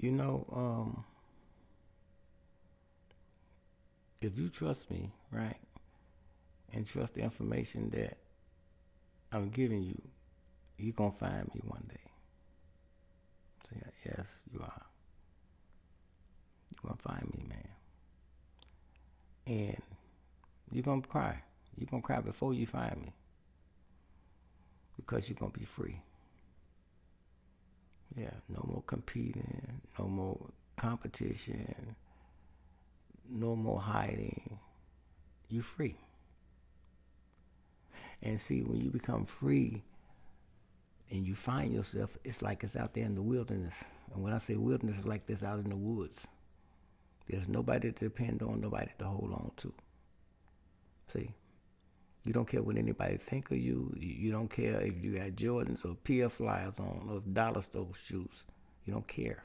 You know, if you trust me, right, and trust the information that I'm giving you, you're going to find me one day. So, yeah, yes, you are. You're going to find me, man. And you're going to cry. You're going to cry before you find me because you're going to be free. Yeah, no more competing, no more competition, no more hiding. You free. And see, when you become free and you find yourself, it's like it's out there in the wilderness. And when I say wilderness, it's like this out in the woods. There's nobody to depend on, nobody to hold on to. See, you don't care what anybody think of you. You don't care if you got Jordans or PF Flyers on or dollar store shoes. You don't care.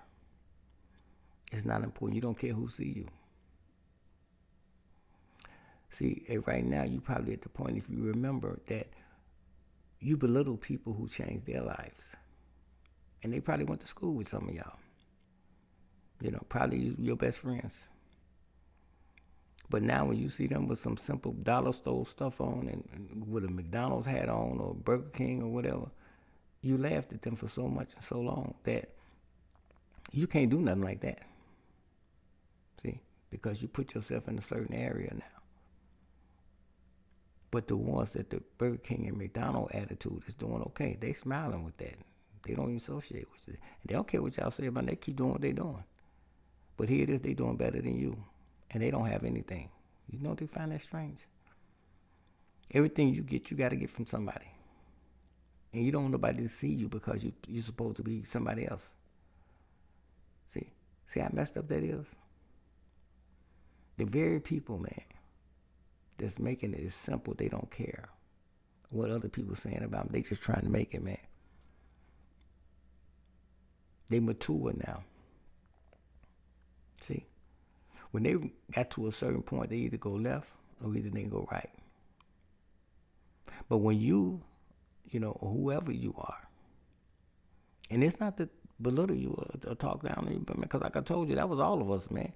It's not important. You don't care who see you. See, right now you probably at the point, if you remember, that you belittle people who changed their lives. And they probably went to school with some of y'all. You know, probably your best friends. But now when you see them with some simple dollar store stuff on and with a McDonald's hat on or Burger King or whatever, you laughed at them for so much and so long that you can't do nothing like that. See, because you put yourself in a certain area now. But the ones that the Burger King and McDonald's attitude is doing okay, they smiling with that. They don't even associate with it. And they don't care what y'all say about it. They keep doing what they doing. But here it is, they doing better than you. And they don't have anything. You know, they find that strange. Everything you get, you got to get from somebody. And you don't want nobody to see you because you're supposed to be somebody else. See how messed up that is? The very people, man, that's making it as simple, they don't care what other people saying about them. They just trying to make it, man. They mature now. See, when they got to a certain point, they either go left or either they go right. But when you know, whoever you are, and it's not to belittle you or talk down to you, but because like I told you, that was all of us, man.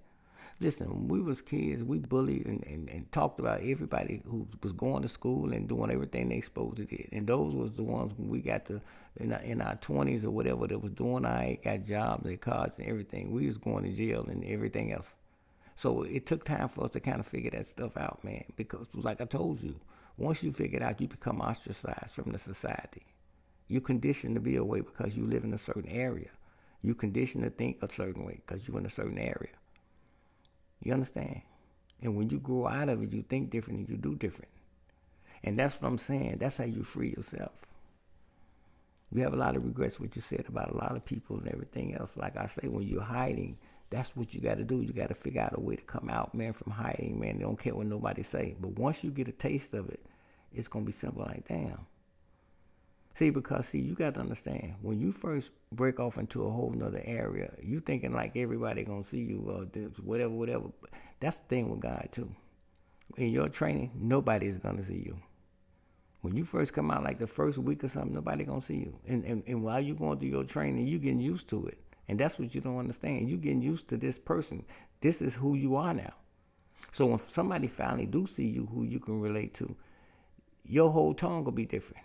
Listen, when we was kids, we bullied and talked about everybody who was going to school and doing everything they supposed to do. And those was the ones when we got to, in our 20s or whatever, that was doing got jobs, their cards and everything. We was going to jail and everything else. So it took time for us to kind of figure that stuff out, man. Because like I told you, once you figure it out, you become ostracized from the society. You're conditioned to be a way because you live in a certain area. You're conditioned to think a certain way because you're in a certain area. You understand? And when you grow out of it, you think different and you do different. And that's what I'm saying. That's how you free yourself. You have a lot of regrets what you said about a lot of people and everything else. Like I say, when you're hiding, that's what you got to do. You got to figure out a way to come out, man, from hiding, man. They don't care what nobody say. But once you get a taste of it, it's going to be simple like, damn. See, because, you got to understand, when you first break off into a whole nother area, you thinking like everybody going to see you or whatever. That's the thing with God, too. In your training, nobody's going to see you. When you first come out, like the first week or something, nobody going to see you. And while you're going through your training, you getting used to it. And that's what you don't understand. You getting used to this person. This is who you are now. So when somebody finally do see you, who you can relate to, your whole tone will be different.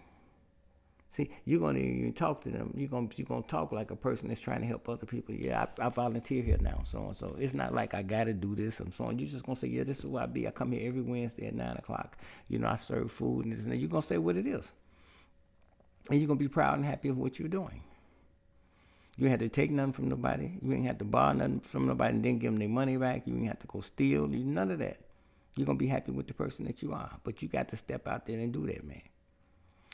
See, you're gonna even talk to them. You're gonna talk like a person that's trying to help other people. Yeah, I volunteer here now, so and so. It's not like I gotta do this and so on. You're just gonna say, yeah, this is who I be. I come here every Wednesday at 9:00. You know, I serve food and this and that. You're gonna say what it is, and you're gonna be proud and happy of what you're doing. You ain't have to take nothing from nobody. You ain't have to borrow nothing from nobody and then give them their money back. You ain't have to go steal. None of that. You're gonna be happy with the person that you are, but you got to step out there and do that, man.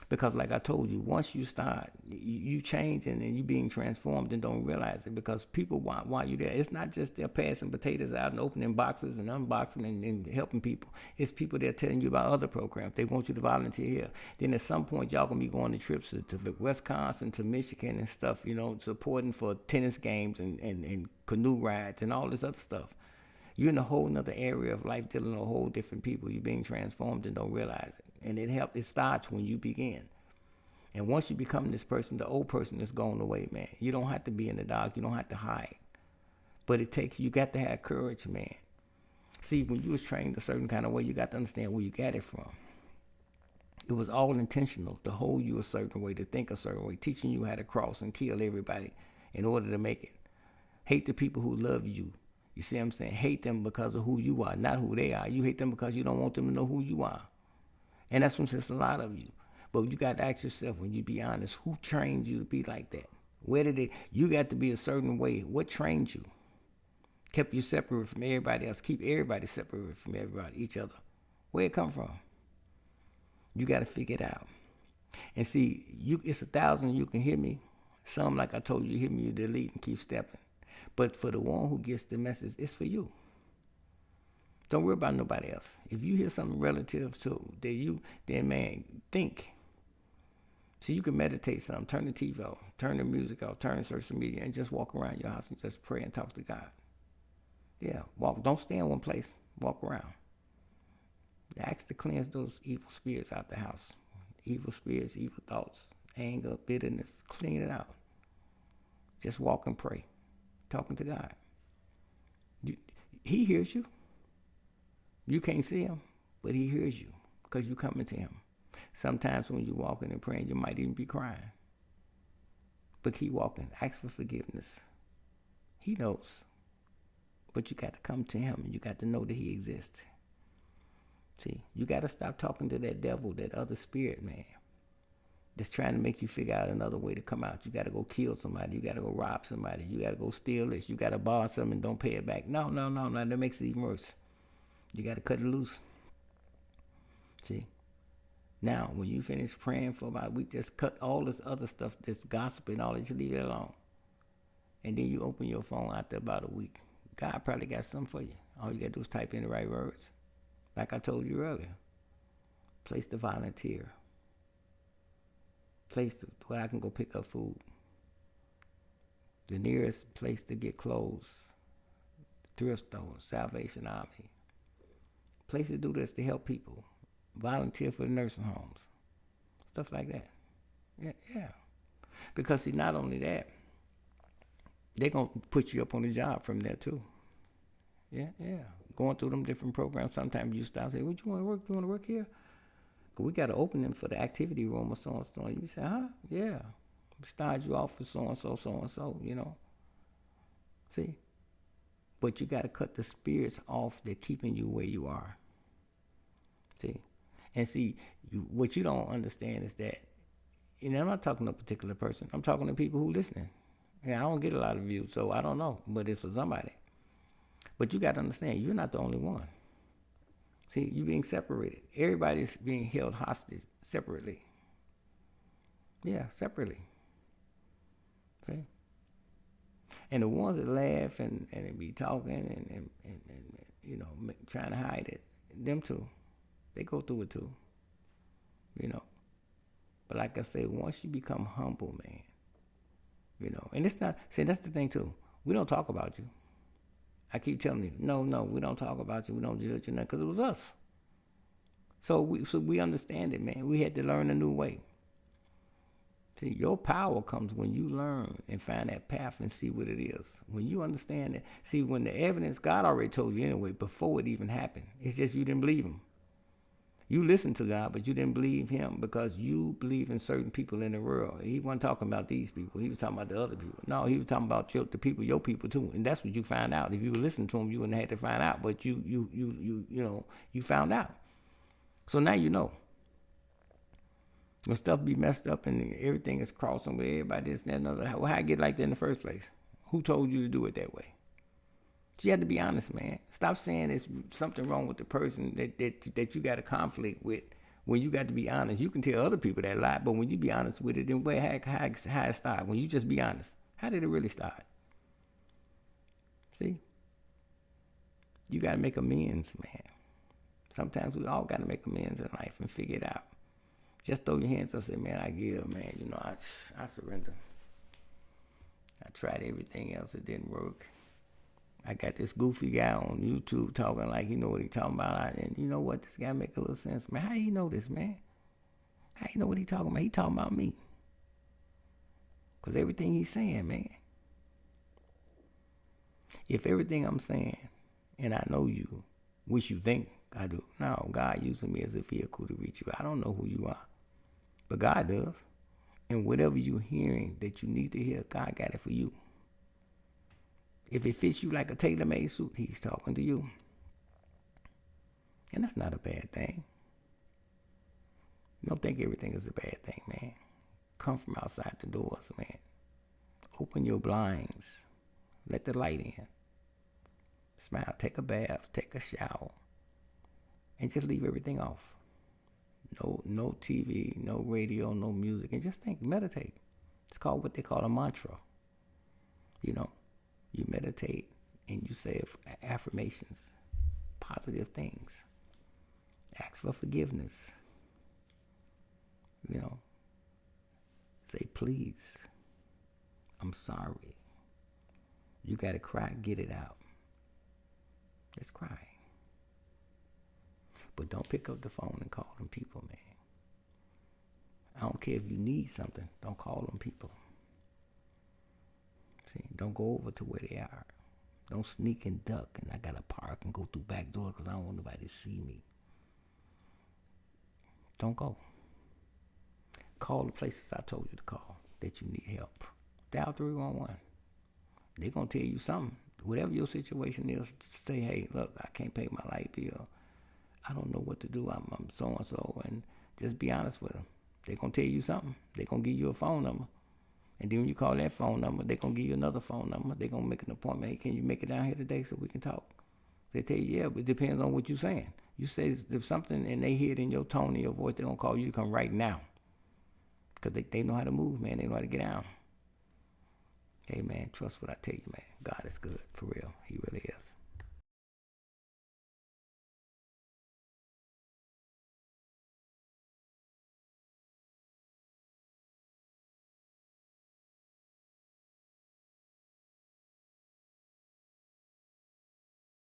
Because like I told you, once you start, you changing and you being transformed and don't realize it because people want you there. It's not just they're passing potatoes out and opening boxes and unboxing and helping people. It's people they're telling you about other programs. They want you to volunteer here. Then at some point, y'all going to be going to trips to Wisconsin, to Michigan and stuff, supporting for tennis games and canoe rides and all this other stuff. You're in a whole nother area of life dealing with a whole different people. You're being transformed and don't realize it. And it starts when you begin. And once you become this person, the old person is going away, man. You don't have to be in the dark. You don't have to hide. But you got to have courage, man. See, when you was trained a certain kind of way, you got to understand where you got it from. It was all intentional to hold you a certain way, to think a certain way, teaching you how to cross and kill everybody in order to make it. Hate the people who love you. You see what I'm saying? Hate them because of who you are, not who they are. You hate them because you don't want them to know who you are. And that's from just a lot of you. But you got to ask yourself, when you be honest, who trained you to be like that? Where did it? You got to be a certain way. What trained you? Kept you separate from everybody else. Keep everybody separate from everybody, each other. Where it come from? You got to figure it out. And see, it's 1,000 you can hear me. Some, like I told you, hear me, you delete and keep stepping. But for the one who gets the message, it's for you. Don't worry about nobody else. If you hear something relative to that then man, think. See, you can meditate something, turn the TV off, turn the music off, turn social media, and just walk around your house and just pray and talk to God. Yeah, walk. Don't stay in one place. Walk around. Ask to cleanse those evil spirits out the house. Evil spirits, evil thoughts, anger, bitterness. Clean it out. Just walk and pray. Talking to God. He hears you. You can't see him, but he hears you because you coming to him. Sometimes when you're walking and praying, you might even be crying. But keep walking. Ask for forgiveness. He knows. But you got to come to him, and you got to know that he exists. See, you got to stop talking to that devil, that other spirit, man, that's trying to make you figure out another way to come out. You got to go kill somebody. You got to go rob somebody. You got to go steal this. You got to borrow something and don't pay it back. No. That makes it even worse. You got to cut it loose. See? Now, when you finish praying for about a week, just cut all this other stuff, this gossip and all that, you leave it alone. And then you open your phone after about a week. God probably got something for you. All you got to do is type in the right words. Like I told you earlier. Place to volunteer. Place where I can go pick up food. The nearest place to get clothes. Thrift store, Salvation Army. Place to do this to help people. Volunteer for the nursing homes. Stuff like that. Yeah. Because see, not only that, they're going to put you up on the job from there too. Yeah. Going through them different programs, sometimes you stop and say, what, you want to work? You want to work here? Because we got to open them for the activity room or so. You say, huh? Yeah. Start you off for so-and-so, you know. See? But you got to cut the spirits off that keeping you where you are. See? And see, what you don't understand is that, and I'm not talking to a particular person. I'm talking to people who listening. And I don't get a lot of views, so I don't know. But it's for somebody. But you got to understand, you're not the only one. See, you're being separated. Everybody's being held hostage separately. Yeah, separately. See? And the ones that laugh and be talking and you know, trying to hide it, them too, they go through it too. You know. But like I say, once you become humble, man, you know, and it's not, see, that's the thing too. We don't talk about you. I keep telling you, no, we don't talk about you. We don't judge you, because it was us. So we understand it, man. We had to learn a new way. See, your power comes when you learn and find that path and see what it is. When you understand it. See, when the evidence, God already told you anyway, before it even happened. It's just you didn't believe him. You listened to God, but you didn't believe him because you believe in certain people in the world. He wasn't talking about these people. He was talking about the other people. No, he was talking about the people, your people too. And that's what you find out. If you listened to him, you wouldn't have had to find out. But you found out. So now you know. When stuff be messed up and everything is crossing with everybody, this and that, another, how I get like that in the first place? Who told you to do it that way? So you have to be honest, man. Stop saying there's something wrong with the person that you got a conflict with. When you got to be honest, you can tell other people that lie, but when you be honest with it, then how it start? When you just be honest, how did it really start? See? You got to make amends, man. Sometimes we all got to make amends in life and figure it out. Just throw your hands up and say, man, I give, man. You know, I surrender. I tried everything else. It didn't work. I got this goofy guy on YouTube talking like he know what he talking about. And you know what? This guy make a little sense, man. How you know this, man? How you know what he talking about? He talking about me. Because everything he's saying, man. If everything I'm saying, and I know you, which you think I do, no, God using me as a vehicle to reach you. I don't know who you are, but God does. And whatever you're hearing that you need to hear, God got it for you. If it fits you like a tailor-made suit, he's talking to you. And that's not a bad thing. Don't think everything is a bad thing, man. Come from outside the doors, man. Open your blinds. Let the light in. Smile. Take a bath. Take a shower. And just leave everything off. No TV, no radio, no music. And just think, meditate. It's called what they call a mantra. You know, you meditate and you say affirmations, positive things. Ask for forgiveness. You know, say please. I'm sorry. You got to cry, get it out. Just cry. But don't pick up the phone and call them people, man. I don't care if you need something. Don't call them people. See, don't go over to where they are. Don't sneak and duck and I got to park and go through back door because I don't want nobody to see me. Don't go. Call the places I told you to call that you need help. Dial 311. They're going to tell you something. Whatever your situation is, say, hey, look, I can't pay my light bill. I don't know what to do. I'm so-and-so. And just be honest with them. They're going to tell you something. They're going to give you a phone number. And then when you call that phone number, they're going to give you another phone number. They're going to make an appointment. Hey, can you make it down here today so we can talk? They tell you, yeah, but it depends on what you're saying. You say there's something and they hear it in your tone and your voice, they're going to call you to come right now. Because they know how to move, man. They know how to get down. Hey, man, trust what I tell you, man. God is good, for real. He really is.